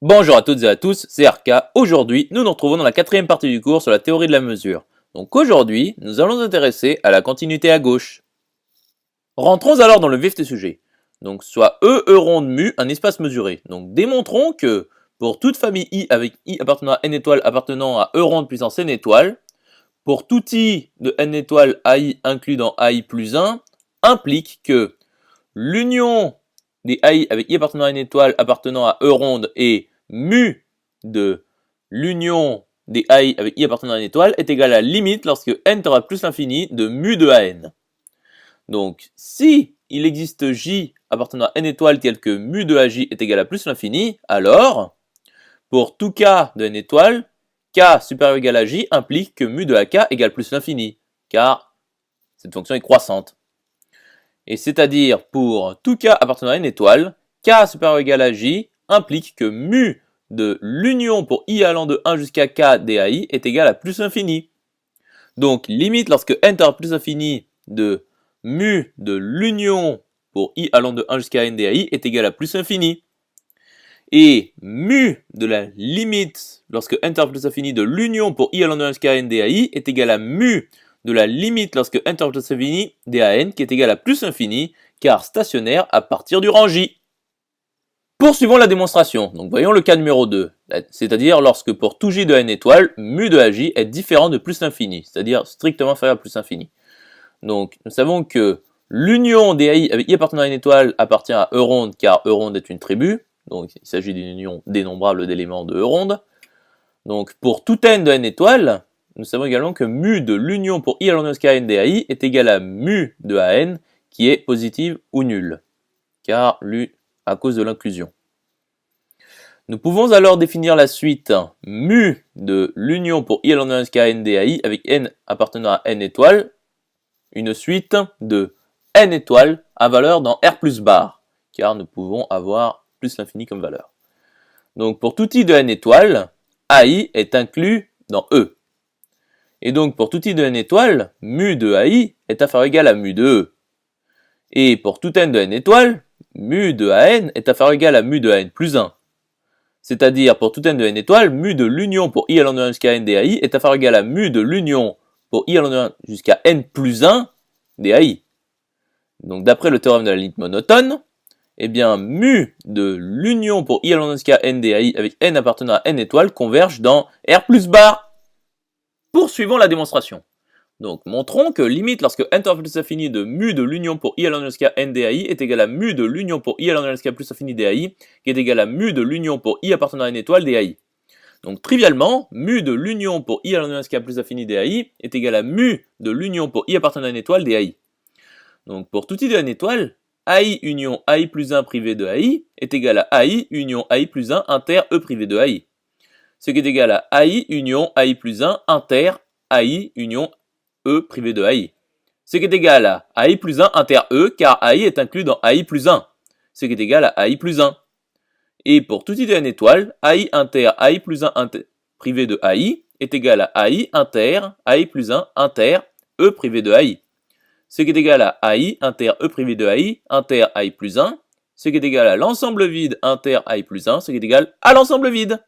Bonjour à toutes et à tous, c'est RK. Aujourd'hui, nous nous retrouvons dans la quatrième partie du cours sur la théorie de la mesure. Donc aujourd'hui, nous allons nous intéresser à la continuité à gauche. Rentrons alors dans le vif du sujet. Donc soit E rond de mu un espace mesuré. Donc démontrons que pour toute famille I avec I appartenant à n étoiles appartenant à E rond de puissance n étoiles, pour tout I de n étoiles AI inclus dans AI plus 1, implique que l'union des AI avec I appartenant à n étoile appartenant à E ronde et mu de l'union des AI avec I appartenant à n étoile est égal à la limite lorsque n tend à plus l'infini de mu de AN. Donc si il existe J appartenant à n étoile tel que mu de AJ est égal à plus l'infini, alors pour tout K de n étoile, K supérieur ou égal à J implique que mu de AK égale plus l'infini, car cette fonction est croissante. Et c'est-à-dire pour tout K appartenant à n étoile, K supérieur ou égal à J implique que mu de l'union pour I allant de 1 jusqu'à K dAI est égal à plus l'infini. Donc limite lorsque n tend à plus l'infini de mu de l'union pour I allant de 1 jusqu'à n dAI est égal à plus l'infini. Et mu de la limite lorsque n tend à plus l'infini de l'union pour I allant de 1 jusqu'à n dAI est égal à mu de la limite lorsque n tend à plus l'infini dAN qui est égal à plus l'infini car stationnaire à partir du rang J. Poursuivons la démonstration. Donc voyons le cas numéro 2, c'est-à-dire lorsque pour tout J de n étoile, mu de AJ est différent de plus l'infini, c'est-à-dire strictement inférieur à plus l'infini. Donc nous savons que l'union des AI avec I appartenant à n étoile appartient à E ronde car E ronde est une tribu, donc il s'agit d'une union dénombrable d'éléments de E ronde. Donc pour tout n de n étoile, nous savons également que mu de l'union pour I allant de jusqu'à n dAI est égal à mu de AN qui est positive ou nulle, car l'U à cause de l'inclusion. Nous pouvons alors définir la suite mu de l'union pour I allant de jusqu'à n dAI avec n appartenant à n étoiles, une suite de n étoiles à valeur dans R plus bar, car nous pouvons avoir plus l'infini comme valeur. Donc pour tout I de n étoiles, AI est inclus dans E. Et donc pour tout I de n étoiles, mu de AI est inférieur ou égal à mu de E. Et pour tout n de n étoiles, mu de AN est inférieur ou égal à mu de AN plus 1. C'est-à-dire pour tout n de n étoiles, mu de l'union pour I allant de 1 jusqu'à n dAI est inférieur ou égal à mu de l'union pour I allant de 1 jusqu'à n plus 1 dAI. Donc d'après le théorème de la limite monotone, eh bien mu de l'union pour I allant jusqu'à n dAI avec n appartenant à n étoiles converge dans R plus bar. Poursuivons la démonstration. Donc montrons que limite lorsque n tend à plus infini de mu de l'union pour I allant jusqu'à n dAI est égal à mu de l'union pour I allant jusqu'à plus infini dAI qui est égal à mu de l'union pour I appartenant à n étoile dAI. Donc trivialement, mu de l'union pour I allant jusqu'à plus infini dAI est égal à mu de l'union pour I appartenant à n étoile dAI. Donc pour tout I de n étoile, AI union AI plus 1 privé de AI est égal à AI union AI plus 1 inter E privé de AI. Ce qui est égal à AI union AI plus 1 inter AI union E privé de AI. Ce qui est égal à AI plus 1 inter E car AI est inclus dans AI plus 1. Ce qui est égal à AI plus 1. Et pour tout I de n étoile, AI inter AI plus 1 inter, privé de AI est égal à AI inter AI plus 1 inter E privé de AI. Ce qui est égal à AI inter E privé de AI inter AI plus 1. Ce qui est égal à l'ensemble vide inter AI plus 1. Ce qui est égal à l'ensemble vide.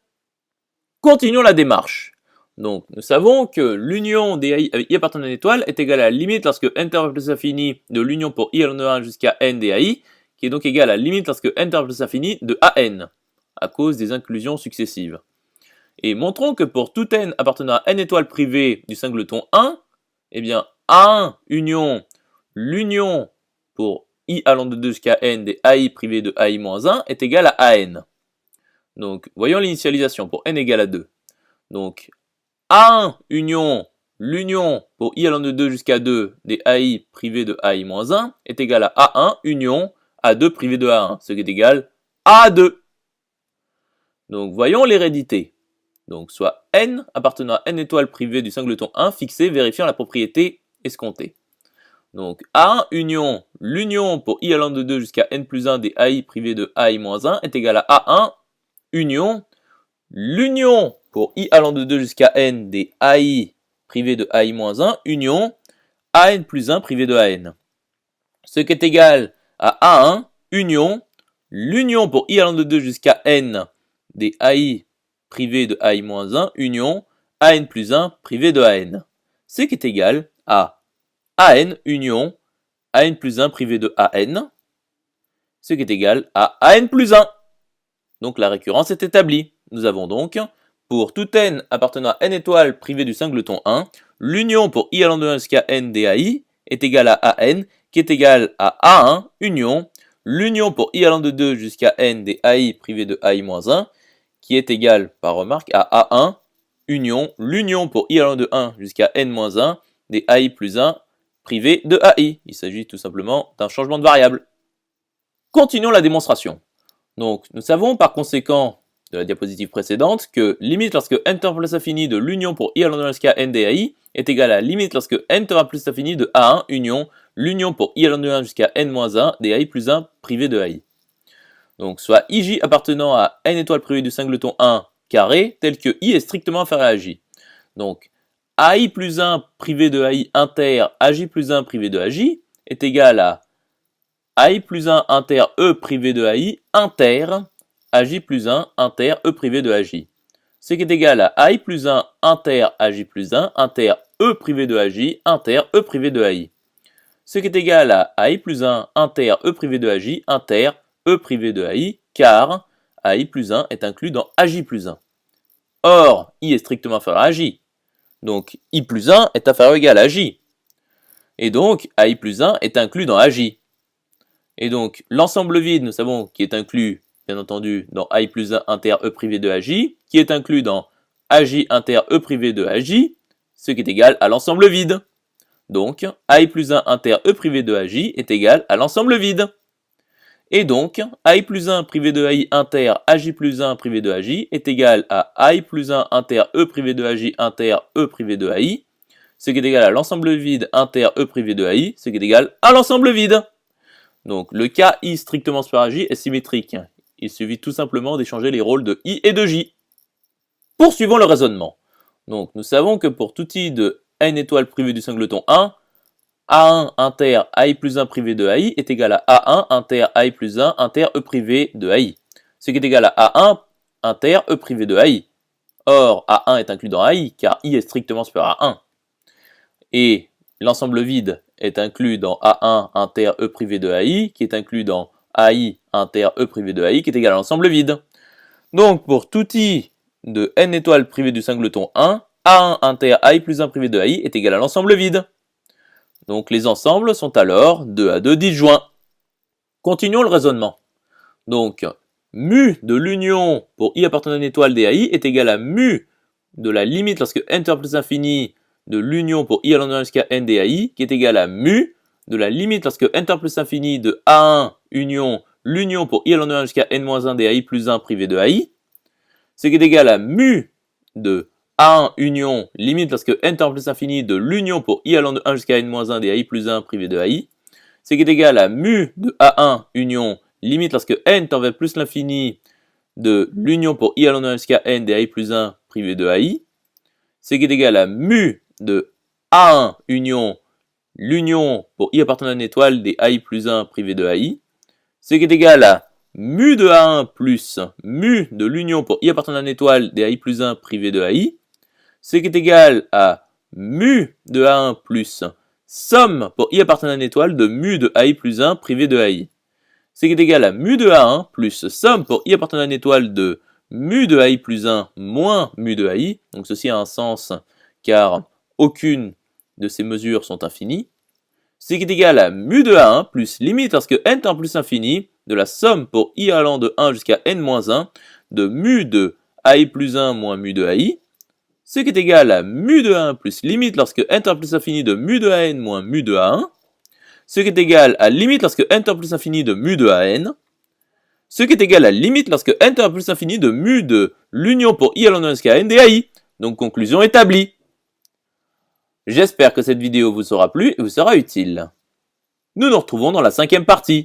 Continuons la démarche. Donc, nous savons que l'union des AI avec I appartenant à une étoile est égale à la limite lorsque n tend à plus infini de l'union pour I allant de 1 jusqu'à n des AI, qui est donc égale à la limite lorsque n tend à plus infini de AN, à cause des inclusions successives. Et montrons que pour tout n appartenant à n étoiles privées du singleton 1, eh bien, A1 union l'union pour I allant de 2 jusqu'à n des AI privées de AI-1 est égale à AN. Donc, voyons l'initialisation pour n égale à 2. Donc, A1 union l'union pour I allant de 2 jusqu'à 2 des AI privés de AI-1 est égal à A1 union A2 privé de A1, ce qui est égal à A2. Donc, voyons l'hérédité. Donc, soit n appartenant à n étoiles privées du singleton 1 fixé vérifiant la propriété escomptée. Donc, A1 union l'union pour I allant de 2 jusqu'à n plus 1 des AI privés de AI-1 est égal à A1 union l'union pour I allant de 2 jusqu'à n des AI privés de AI-1 union AN plus 1 privé de AN. Ce qui est égal à A1 union l'union pour I allant de 2 jusqu'à n des AI privé de AI-1 union AN plus 1 privé de AN. Ce qui est égal à AN union AN plus 1 privé de AN, ce qui est égal à AN plus 1. Donc la récurrence est établie. Nous avons donc, pour tout n appartenant à n étoiles privé du singleton 1, l'union pour i allant de 1 jusqu'à n DAI est égale à AN, qui est égal à A1 union l'union pour i allant de 2 jusqu'à n des AI privé de AI-1, qui est égal, par remarque, à A1 union l'union pour i allant de 1 jusqu'à n-1 des AI plus 1 privé de AI. Il s'agit tout simplement d'un changement de variable. Continuons la démonstration. Donc, nous savons par conséquent de la diapositive précédente que limite lorsque n tend plus infini de l'union pour i allant de 1 jusqu'à n des AI est égale à limite lorsque n tend plus infini de A1 union l'union pour i allant de 1 jusqu'à n-1 des AI plus 1 privé de AI. Donc, soit ij appartenant à n étoiles privées du singleton 1 carré, tel que i est strictement inférieur à j. Donc, AI plus 1 privé de AI inter aj plus 1 privé de aj est égal à AI plus 1 inter e privé de AI inter aj plus 1 inter e privé de aj. Ce qui est égal à AI plus 1 inter aj plus 1 inter e privé de aj inter e privé de ai. Ce qui est égal à AI plus 1 inter e privé de aj inter e privé de ai, car AI plus 1 est inclus dans aj plus 1. Or, i est strictement inférieur à j. Donc, i plus 1 est inférieur ou égal à j. Et donc, ai plus 1 est inclus dans aj. Et donc, l'ensemble vide, nous savons qui est inclus, bien entendu, dans ai plus 1 inter e privé de aj, qui est inclus dans aj inter e privé de aj, ce qui est égal à l'ensemble vide. Donc, ai plus 1 inter e privé de aj est égal à l'ensemble vide. Et donc, ai plus 1 privé de ai inter aj plus 1 privé de aj est égal à ai plus 1 inter e privé de aj inter e privé de ai, ce qui est égal à l'ensemble vide inter e privé de ai, ce qui est égal à l'ensemble vide. Donc, le cas i strictement supérieur à j est symétrique. Il suffit tout simplement d'échanger les rôles de i et de j. Poursuivons le raisonnement. Donc, nous savons que pour tout i de n étoiles privé du singleton 1, A1 inter AI plus 1 privé de AI est égal à A1 inter AI plus 1 inter E privé de AI, ce qui est égal à A1 inter E privé de AI. Or, A1 est inclus dans AI car I est strictement supérieur à 1. Et l'ensemble vide est inclus dans A1 inter E privé de AI, qui est inclus dans AI inter E privé de AI, qui est égal à l'ensemble vide. Donc, pour tout I de n étoiles privé du singleton 1, A1 inter AI plus 1 privé de AI est égal à l'ensemble vide. Donc les ensembles sont alors 2 à 2 disjoints. Continuons le raisonnement. Donc, mu de l'union pour i appartenant à une étoile des AI est égal à mu de la limite lorsque n tend plus infini de l'union pour i allant de 1 jusqu'à n des AI, qui est égal à mu de la limite lorsque n tend plus infini de A1 union l'union pour i allant de 1 jusqu'à n-1 des AI plus 1 privé de AI, ce qui est égal à mu de A1 union limite lorsque n tend plus infini de l'union pour i allant de 1 jusqu'à n-1 des AI plus 1 privé de AI, ce qui est égal à mu de A1 union limite lorsque n tend vers plus l'infini de l'union pour i allant de 1 jusqu'à n des AI plus 1 privé de AI, ce qui est égal à mu de A1 union l'union pour i appartenant à une étoile des AI plus 1 privé de AI, ce qui est égal à mu de A1 plus mu de l'union pour i appartenant à une étoile des AI plus 1 privé de AI, ce qui est égal à mu de A1 plus somme pour i appartenant à une étoile de mu de AI plus 1 privé de AI. Ce qui est égal à mu de A1 plus somme pour i appartenant à une étoile de mu de AI plus 1 moins mu de AI. Donc ceci a un sens car aucune de ces mesures sont infinies. Ce qui est égal à mu de A1 plus limite lorsque n tend plus infini de la somme pour i allant de 1 jusqu'à n-1 de mu de AI plus 1 moins mu de AI, ce qui est égal à mu de 1 plus limite lorsque n tend plus infini de mu de an moins mu de a1, ce qui est égal à limite lorsque n tend plus infini de mu de an, ce qui est égal à limite lorsque n tend plus infini de mu de l'union pour i allant de 1 jusqu'à n des AI. Donc conclusion établie. J'espère que cette vidéo vous aura plu et vous sera utile. Nous nous retrouvons dans la 5e partie.